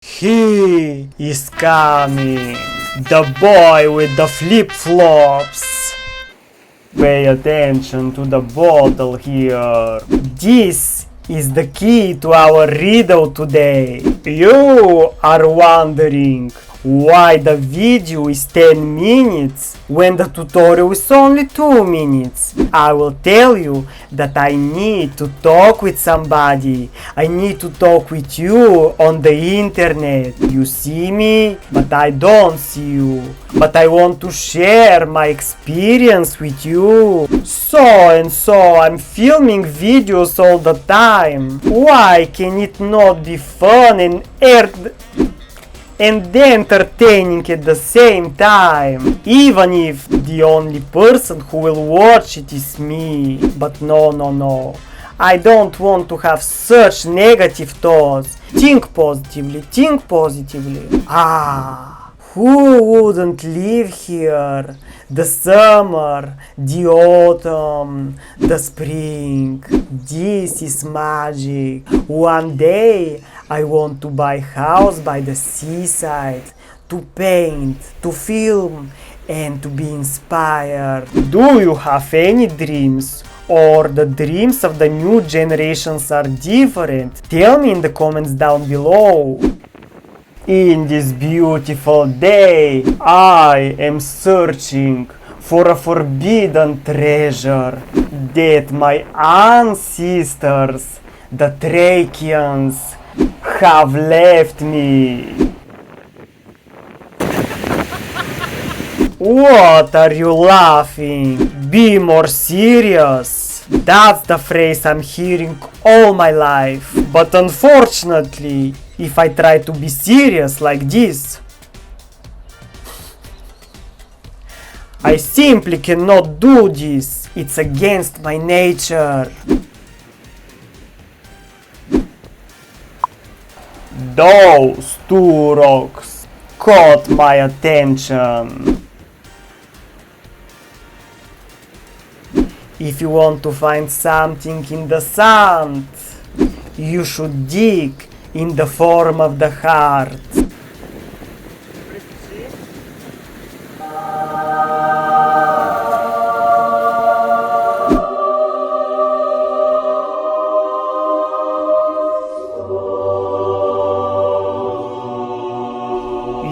He is coming, the boy with the flip-flops. Pay attention to the bottle here. This is the key to our riddle today. You are wondering why the video is 10 minutes when the tutorial is only 2 minutes. I will tell you that I need to talk with somebody. I need to talk with you on the internet. You see me, but I don't see you. But I want to share my experience with you. So I'm filming videos all the time. Why can it not be fun and entertaining at the same time, even if the only person who will watch it is me? But no, I don't want to have such negative thoughts. Think positively. Who wouldn't live here? The summer, the autumn, the spring. This is magic. One day I want to buy a house by the seaside, to paint, to film, and to be inspired. Do you have any dreams? Or the dreams of the new generations are different? Tell me in the comments down below. In this beautiful day, I am searching for a forbidden treasure that my ancestors, the Thracians, have left me. What are you laughing? Be more serious. That's the phrase I'm hearing all my life. But unfortunately, if I try to be serious like this, I simply cannot do this. It's against my nature. Those two rocks caught my attention. If you want to find something in the sand, you should dig in the form of the heart.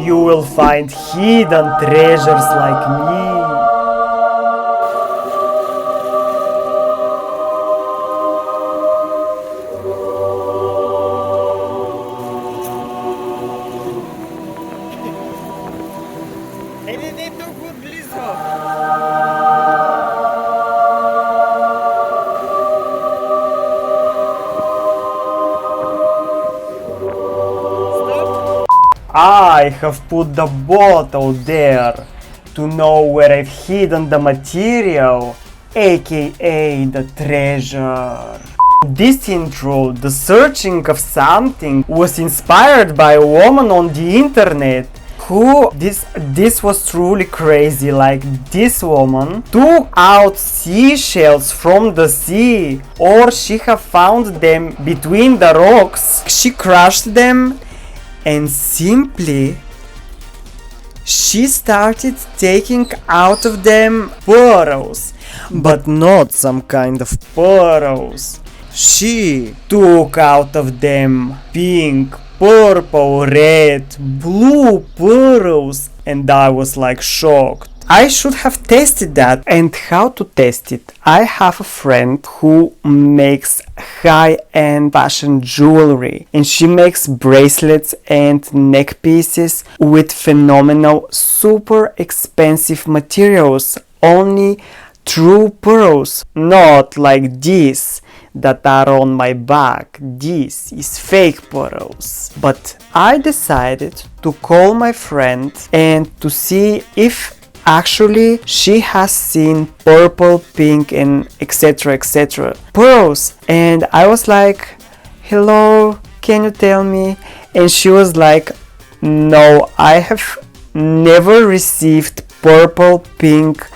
You will find hidden treasures like me. I have put the bottle there to know where I've hidden the material, aka the treasure. This intro, the searching of something, was inspired by a woman on the internet who, this was truly crazy. Like, this woman took out seashells from the sea, or she have found them between the rocks. She crushed them and simply she started taking out of them pearls, but not some kind of pearls. She took out of them pink, purple, red, blue pearls, and I was like shocked. I should have tested that. And how to test it? I have a friend who makes high-end fashion jewelry, and she makes bracelets and neck pieces with phenomenal, super expensive materials, only true pearls, not like these that are on my back. This is fake pearls. But I decided to call my friend and to see if actually she has seen purple, pink, and etc pearls. And I was like, hello, can you tell me? And she was like, no, I have never received purple, pink,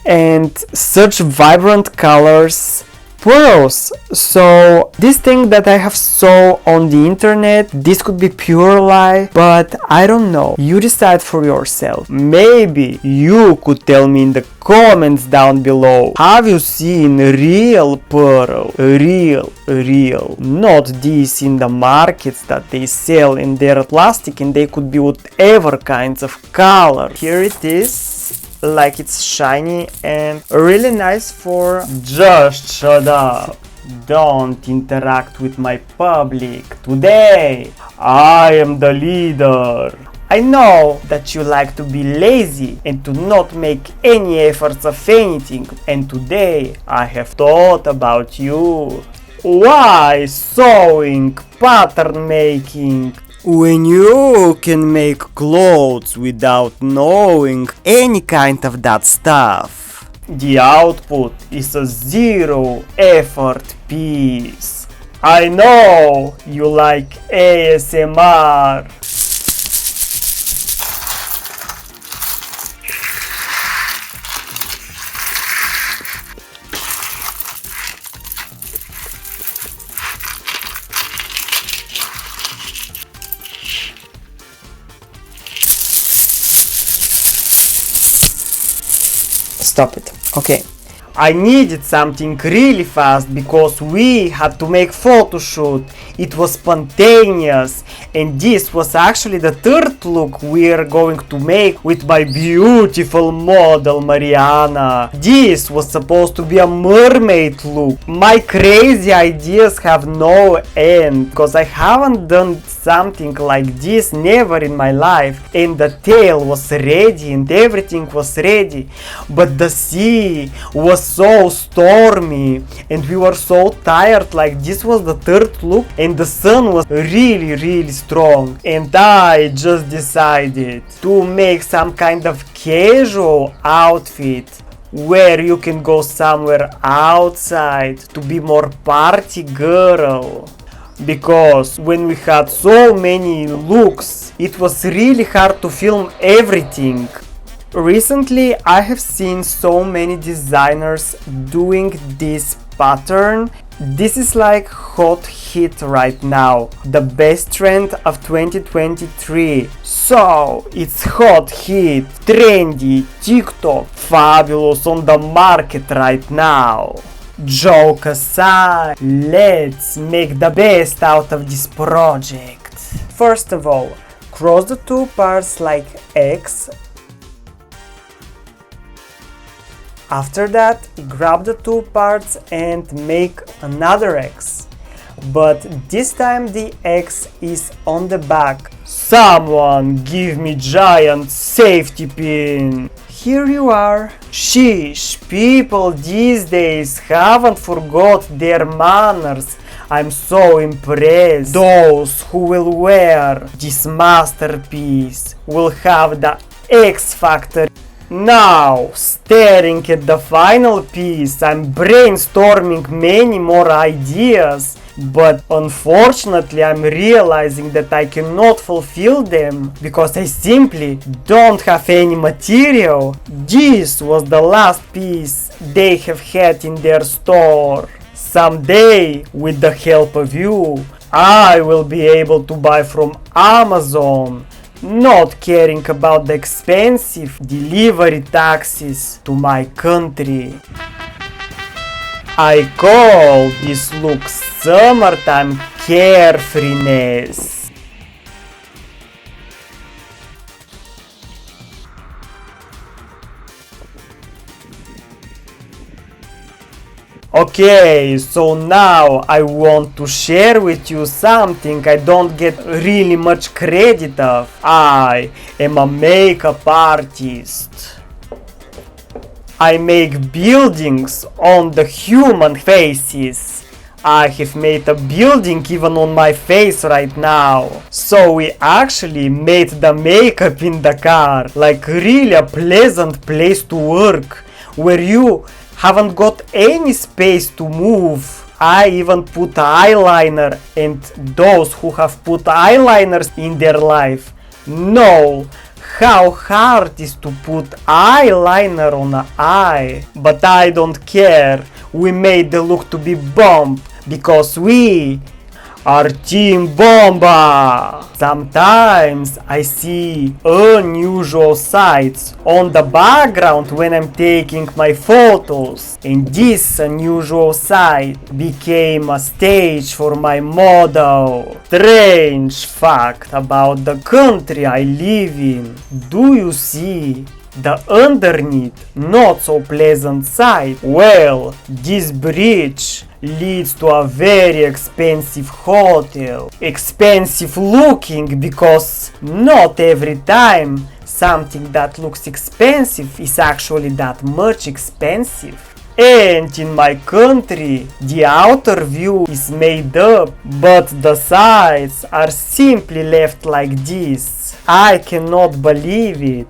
and such vibrant colors pearls. So this thing that I have saw on the internet, this could be pure lie, but I don't know. You decide for yourself. Maybe you could tell me in the comments down below. Have you seen real pearl? Real. Not these in the markets that they sell in their plastic and they could be whatever kinds of color. Here it is. Like it's shiny and really nice for just shut up. Don't interact with my public. Today, I am the leader. I know that you like to be lazy and to not make any efforts of anything, and today I have thought about you. Why sewing, pattern making? When you can make clothes without knowing any kind of that stuff. The output is a zero effort piece. I know you like ASMR. Stop it. Okay. I needed something really fast because we had to make photoshoot. It was spontaneous, and this was actually the third look we're going to make with my beautiful model Mariana. This was supposed to be a mermaid look. My crazy ideas have no end because I haven't done something like this never in my life, and the tail was ready and everything was ready, but the sea was so stormy and we were so tired. Like, this was the third look and the sun was really strong, and I just decided to make some kind of casual outfit where you can go somewhere outside to be more party girl. Because when we had so many looks, it was really hard to film everything. Recently, I have seen so many designers doing this pattern. This is like hot hit right now, the best trend of 2023. So, it's hot hit, trendy, TikTok, fabulous on the market right now. Joke aside, let's make the best out of this project. First of all, cross the two parts like X. After that, grab the two parts and make another X. But this time the X is on the back. Someone give me giant safety pin. Here you are. Sheesh, people these days haven't forgot their manners. I'm so impressed. Those who will wear this masterpiece will have the X factor. Now, staring at the final piece, I'm brainstorming many more ideas, but unfortunately I'm realizing that I cannot fulfill them because I simply don't have any material. This was the last piece they have had in their store. Someday, with the help of you, I will be able to buy from Amazon, not caring about the expensive delivery taxes to my country. I call this look summertime carefreeness. Okay, so now I want to share with you something I don't get really much credit of. I am a makeup artist. I make buildings on the human faces. I have made a building even on my face right now. So we actually made the makeup in the car, like really a pleasant place to work, where you haven't got any space to move. I even put eyeliner, and those who have put eyeliners in their life know how hard it is to put eyeliner on an eye. But I don't care. we made the look to be bomb because we are Team Bomba! Sometimes I see unusual sights on the background when I'm taking my photos, and this unusual sight became a stage for my model. Strange fact about the country I live in. Do you see the underneath not so pleasant side? Well, this bridge leads to a very expensive hotel. Expensive looking because not every time something that looks expensive is actually that much expensive. And in my country, the outer view is made up, but the sides are simply left like this. I cannot believe it.